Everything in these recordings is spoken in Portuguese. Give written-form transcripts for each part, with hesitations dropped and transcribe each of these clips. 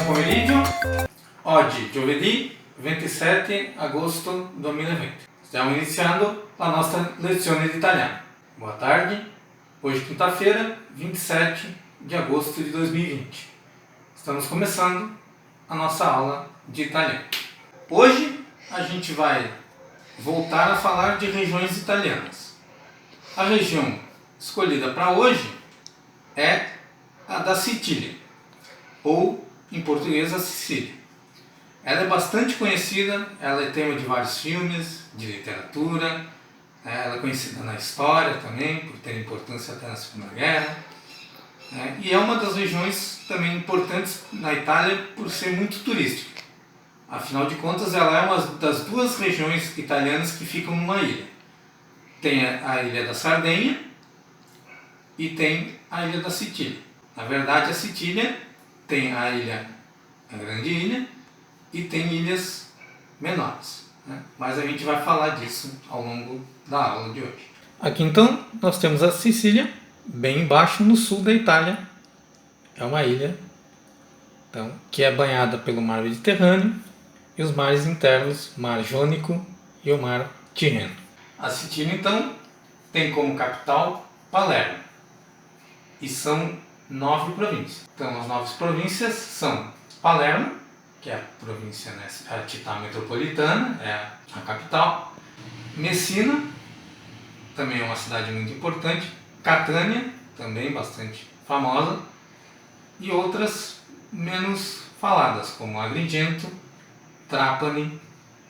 pomeriggio. Oggi, giovedì 27 agosto 2020. Stiamo iniziando la nostra lezione di italiano. Boa tarde. Hoje, quinta-feira, 27 de agosto de 2020. Estamos começando a nossa aula de italiano. Hoje a gente vai voltar a falar de regiões italianas. A região escolhida para hoje é a da Sicília, ou em português a Sicília. Ela é bastante conhecida, ela é tema de vários filmes, de literatura, ela é conhecida na história também, por ter importância até na Segunda Guerra, e é uma das regiões também importantes na Itália por ser muito turística. Afinal de contas, ela é uma das duas regiões italianas que ficam numa ilha. Tem a ilha da Sardenha e tem a ilha da Sicília. Na verdade, a Sicília tem a grande ilha, e tem ilhas menores, mas a gente vai falar disso ao longo da aula de hoje. Aqui então nós temos a Sicília, bem embaixo no sul da Itália. É uma ilha então, que é banhada pelo mar Mediterrâneo e os mares internos, o mar Jônico e o mar Tirreno. A Sicília então tem como capital Palermo e são 9 províncias. Então as 9 províncias são Palermo, que é a província, a città metropolitana, é a capital. Messina, também é uma cidade muito importante. Catânia, também bastante famosa. E outras menos faladas, como Agrigento, Trapani,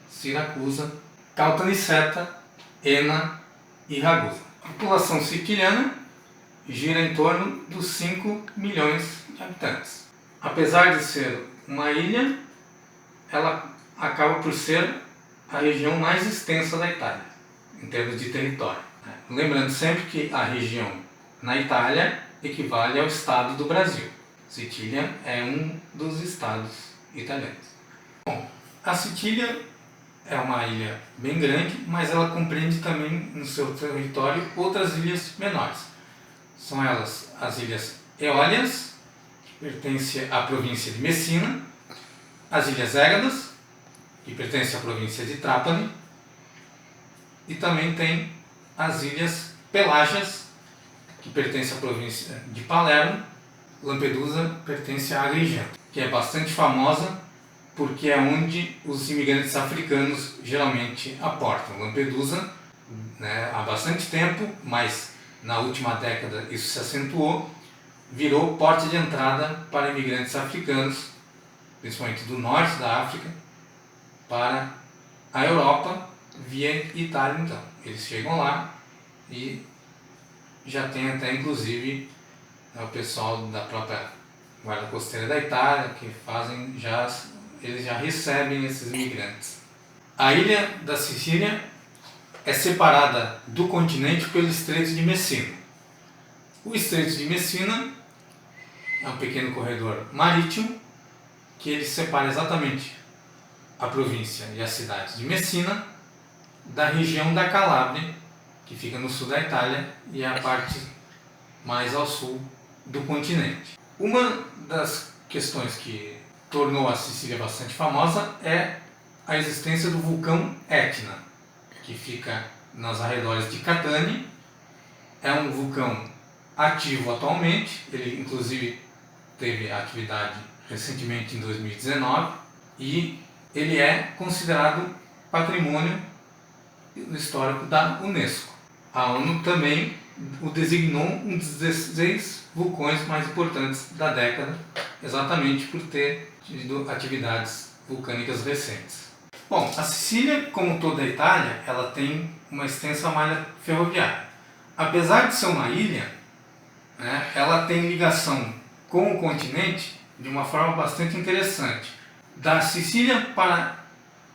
Siracusa, Caltanissetta, Enna e Ragusa. A população siciliana gira em torno dos 5 milhões de habitantes. Apesar de ser uma ilha, ela acaba por ser a região mais extensa da Itália, em termos de território. Lembrando sempre que a região na Itália equivale ao estado do Brasil. Sicília é um dos estados italianos. Bom, a Sicília é uma ilha bem grande, mas ela compreende também no seu território outras ilhas menores. São elas as Ilhas Eólias, que pertence à província de Messina, as Ilhas Égadas, que pertence à província de Trapani, e também tem as Ilhas Pelágias, que pertence à província de Palermo. Lampedusa pertence a Agrigento, que é bastante famosa porque é onde os imigrantes africanos geralmente aportam. Lampedusa, há bastante tempo, mas na última década isso se acentuou, virou porta de entrada para imigrantes africanos, principalmente do norte da África, para a Europa via Itália. Então, eles chegam lá e já tem até inclusive o pessoal da própria Guarda Costeira da Itália que eles já recebem esses imigrantes. A ilha da Sicília é separada do continente pelo Estreito de Messina. O Estreito de Messina é um pequeno corredor marítimo que ele separa exatamente a província e a cidade de Messina da região da Calábria, que fica no sul da Itália e é a parte mais ao sul do continente. Uma das questões que tornou a Sicília bastante famosa é a existência do vulcão Etna, que fica nos arredores de Catânia. É um vulcão ativo atualmente, ele inclusive teve atividade recentemente em 2019 e ele é considerado patrimônio histórico da Unesco. A ONU também o designou um dos 16 vulcões mais importantes da década, exatamente por ter tido atividades vulcânicas recentes. Bom, a Sicília, como toda a Itália, ela tem uma extensa malha ferroviária. Apesar de ser uma ilha, ela tem ligação com o continente de uma forma bastante interessante. Da Sicília para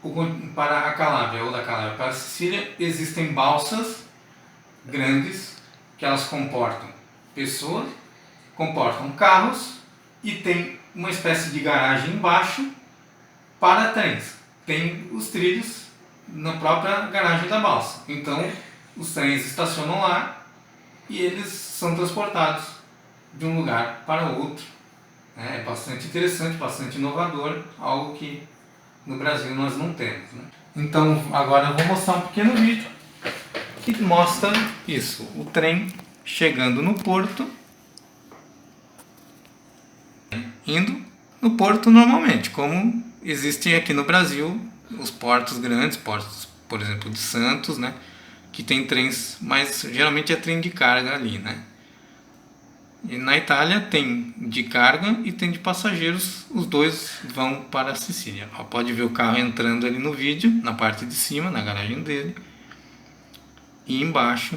a Calábria, ou da Calábria para a Sicília, existem balsas grandes que elas comportam pessoas, comportam carros e tem uma espécie de garagem embaixo para trens. Tem os trilhos na própria garagem da balsa. Então, os trens estacionam lá e eles são transportados de um lugar para outro É bastante interessante, bastante inovador, algo que no Brasil nós não temos, né? Então agora eu vou mostrar um pequeno vídeo que mostra isso, o trem chegando no porto, indo no porto normalmente, como existem aqui no Brasil os portos grandes, portos, por exemplo, de Santos, né, que tem trens, mas geralmente é trem de carga ali, né? E na Itália tem de carga e tem de passageiros, os dois vão para a Sicília. Ó, pode ver o carro entrando ali no vídeo, na parte de cima, na garagem dele, e embaixo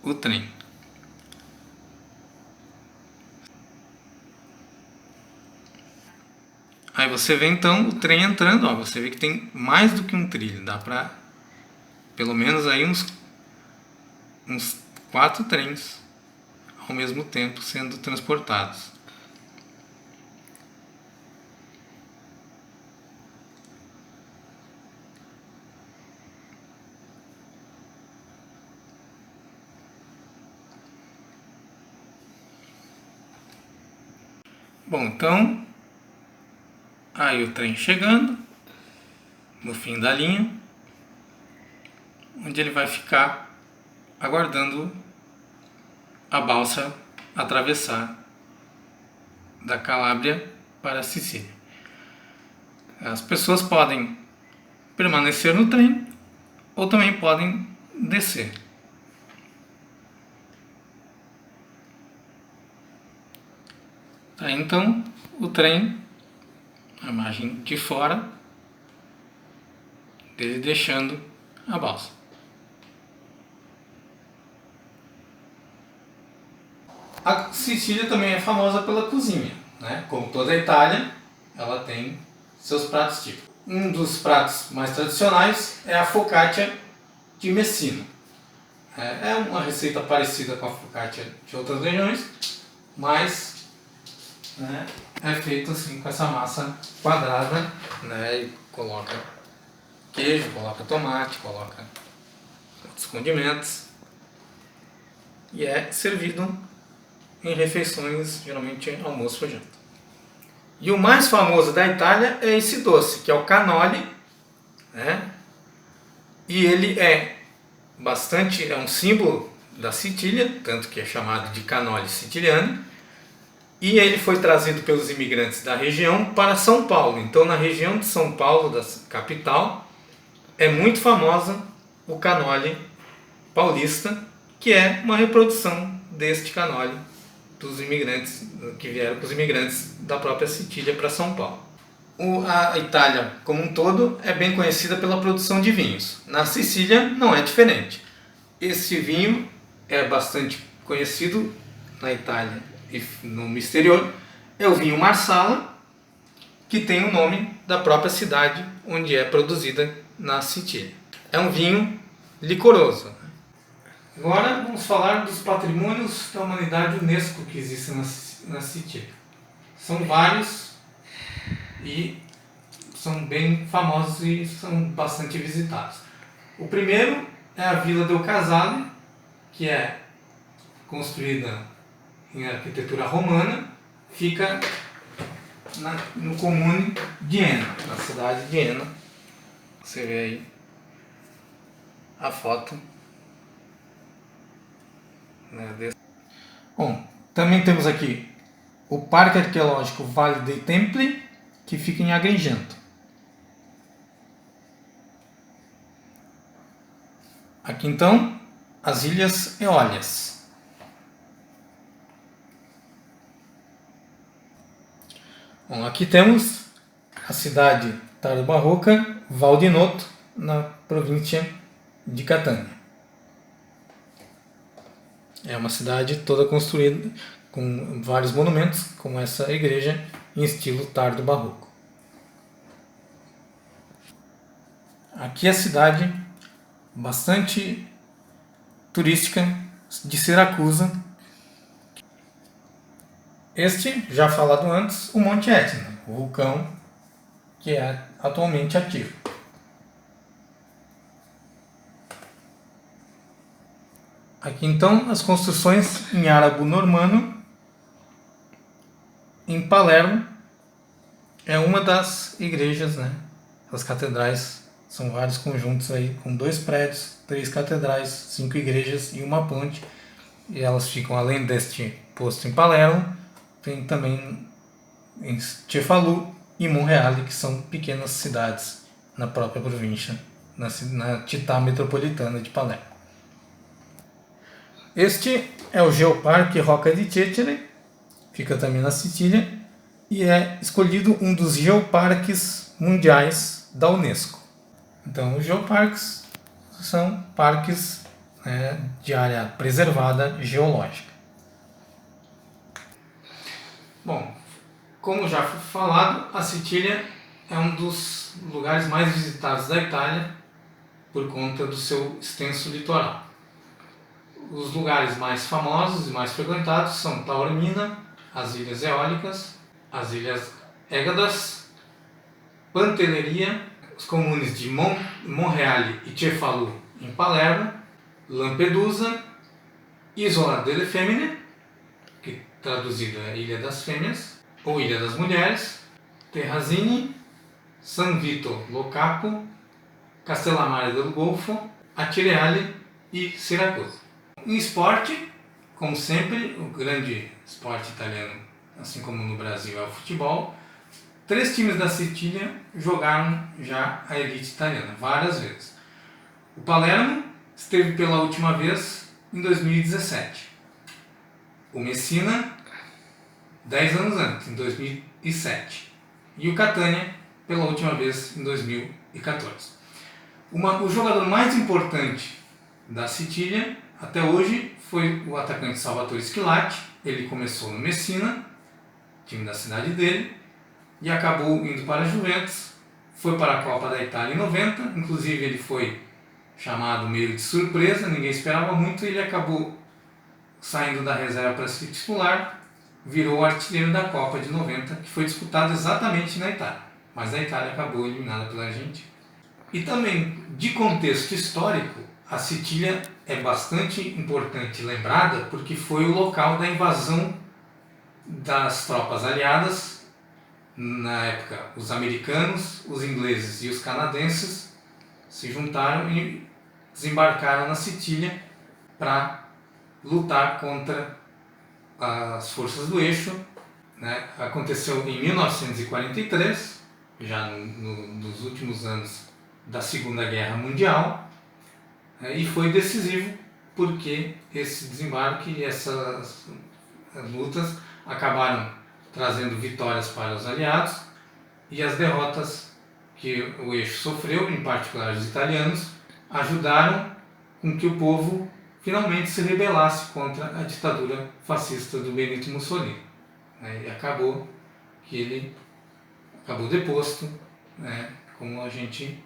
o trem. Aí você vê então o trem entrando, ó, você vê que tem mais do que um trilho, dá para pelo menos aí uns 4 trens ao mesmo tempo sendo transportados. Bom, então aí o trem chegando no fim da linha, onde ele vai ficar aguardando a balsa atravessar da Calábria para a Sicília. As pessoas podem permanecer no trem ou também podem descer. Tá, então o trem, a imagem de fora dele deixando a balsa. A Sicília também é famosa pela cozinha, né? Como toda a Itália, ela tem seus pratos típicos. Um dos pratos mais tradicionais é a focaccia de Messina. É uma receita parecida com a focaccia de outras regiões, mas, né, é feito assim com essa massa quadrada, né, e coloca queijo, coloca tomate, coloca outros condimentos e é servido em refeições, geralmente almoço ou janta. E o mais famoso da Itália é esse doce, que é o cannoli, né? E ele é um símbolo da Sicília, tanto que é chamado de cannoli siciliano, e ele foi trazido pelos imigrantes da região para São Paulo. Então, na região de São Paulo, da capital, é muito famosa o cannoli paulista, que é uma reprodução deste cannoli dos imigrantes que vieram com os imigrantes da própria Sicília para São Paulo. A Itália, como um todo, é bem conhecida pela produção de vinhos. Na Sicília não é diferente. Esse vinho é bastante conhecido na Itália e no exterior. É o vinho Marsala, que tem o nome da própria cidade onde é produzida na Sicília. É um vinho licoroso. Agora vamos falar dos patrimônios da humanidade UNESCO que existem na Sicília. São vários e são bem famosos e são bastante visitados. O primeiro é a Vila del Casale, que é construída em arquitetura romana, fica no comune de Enna, na cidade de Enna. Você vê aí a foto. Bom, também temos aqui o Parque Arqueológico Vale dei Templi, que fica em Agrigento. Aqui então, as Ilhas Eólias. Bom, aqui temos a cidade tardo-barroca Val di Noto, na província de Catânia. É uma cidade toda construída com vários monumentos, como essa igreja em estilo tardo-barroco. Aqui é a cidade bastante turística de Siracusa. Este, já falado antes, o Monte Etna, o vulcão que é atualmente ativo. Aqui então as construções em árabe normano em Palermo é uma das igrejas, né? As catedrais são vários conjuntos aí, com 2 prédios, 3 catedrais, 5 igrejas e uma ponte. E elas ficam, além deste posto em Palermo, tem também em Cefalù e Monreale, que são pequenas cidades na própria província, na città metropolitana de Palermo. Este é o Geoparque Rocca di Cecere, fica também na Sicília, e é escolhido um dos geoparques mundiais da Unesco. Então, os geoparques são parques de área preservada geológica. Bom, como já foi falado, a Sicília é um dos lugares mais visitados da Itália por conta do seu extenso litoral. Os lugares mais famosos e mais frequentados são Taormina, as Ilhas Eólicas, as Ilhas Hégadas, Pantelleria, os comunes de Monreale e Cefalù em Palermo, Lampedusa, Isola delle Femmine, que traduzido é Ilha das Fêmeas, ou Ilha das Mulheres, Terrazini, San Vito Lo Capo, Castellammare del Golfo, Acireale e Siracusa. Em esporte, como sempre, o grande esporte italiano, assim como no Brasil, é o futebol. 3 times da Sicília jogaram já a elite italiana, várias vezes. O Palermo esteve pela última vez em 2017. O Messina, 10 anos antes, em 2007. E o Catania, pela última vez, em 2014. O jogador mais importante da Sicília, até hoje, foi o atacante Salvatore Schillaci. Ele começou no Messina, time da cidade dele, e acabou indo para a Juventus, foi para a Copa da Itália em 90, inclusive ele foi chamado meio de surpresa, ninguém esperava muito, e ele acabou saindo da reserva para ser titular, virou o artilheiro da Copa de 90, que foi disputado exatamente na Itália, mas a Itália acabou eliminada pela Argentina. E também, de contexto histórico, a Sicília é bastante importante lembrada porque foi o local da invasão das tropas aliadas. Na época, os americanos, os ingleses e os canadenses se juntaram e desembarcaram na Sicília para lutar contra as forças do eixo. Aconteceu em 1943, já nos últimos anos da Segunda Guerra Mundial, e foi decisivo porque esse desembarque e essas lutas acabaram trazendo vitórias para os aliados, e as derrotas que o eixo sofreu, em particular os italianos, ajudaram com que o povo finalmente se rebelasse contra a ditadura fascista do Benito Mussolini. E acabou que ele acabou deposto, como a gente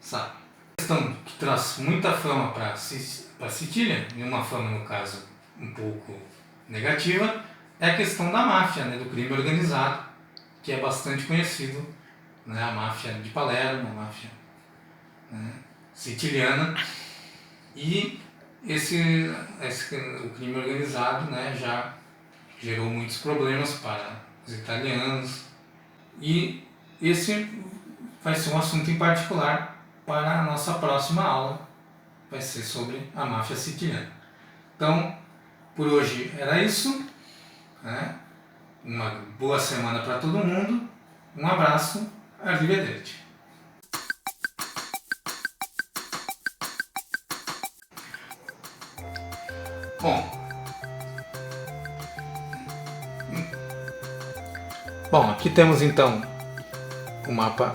sabe. A questão que traz muita fama para a Sicília, e uma fama no caso um pouco negativa, é a questão da máfia, do crime organizado, que é bastante conhecido, a máfia de Palermo, a máfia siciliana, e o crime organizado já gerou muitos problemas para os italianos, e esse vai ser um assunto em particular para a nossa próxima aula, vai ser sobre a máfia siciliana. Então, por hoje era isso. Uma boa semana para todo mundo, um abraço, arrivederci. Bom, aqui temos então o mapa.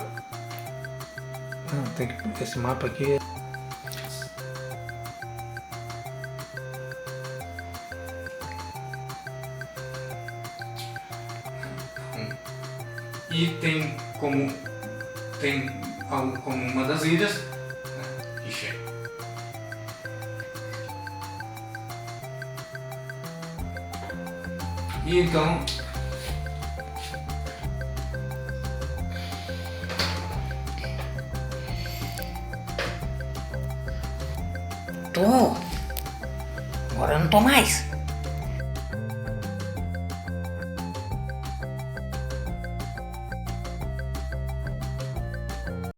Esse mapa aqui e tem como uma das ilhas, Ischia. E então Agora eu não tô mais.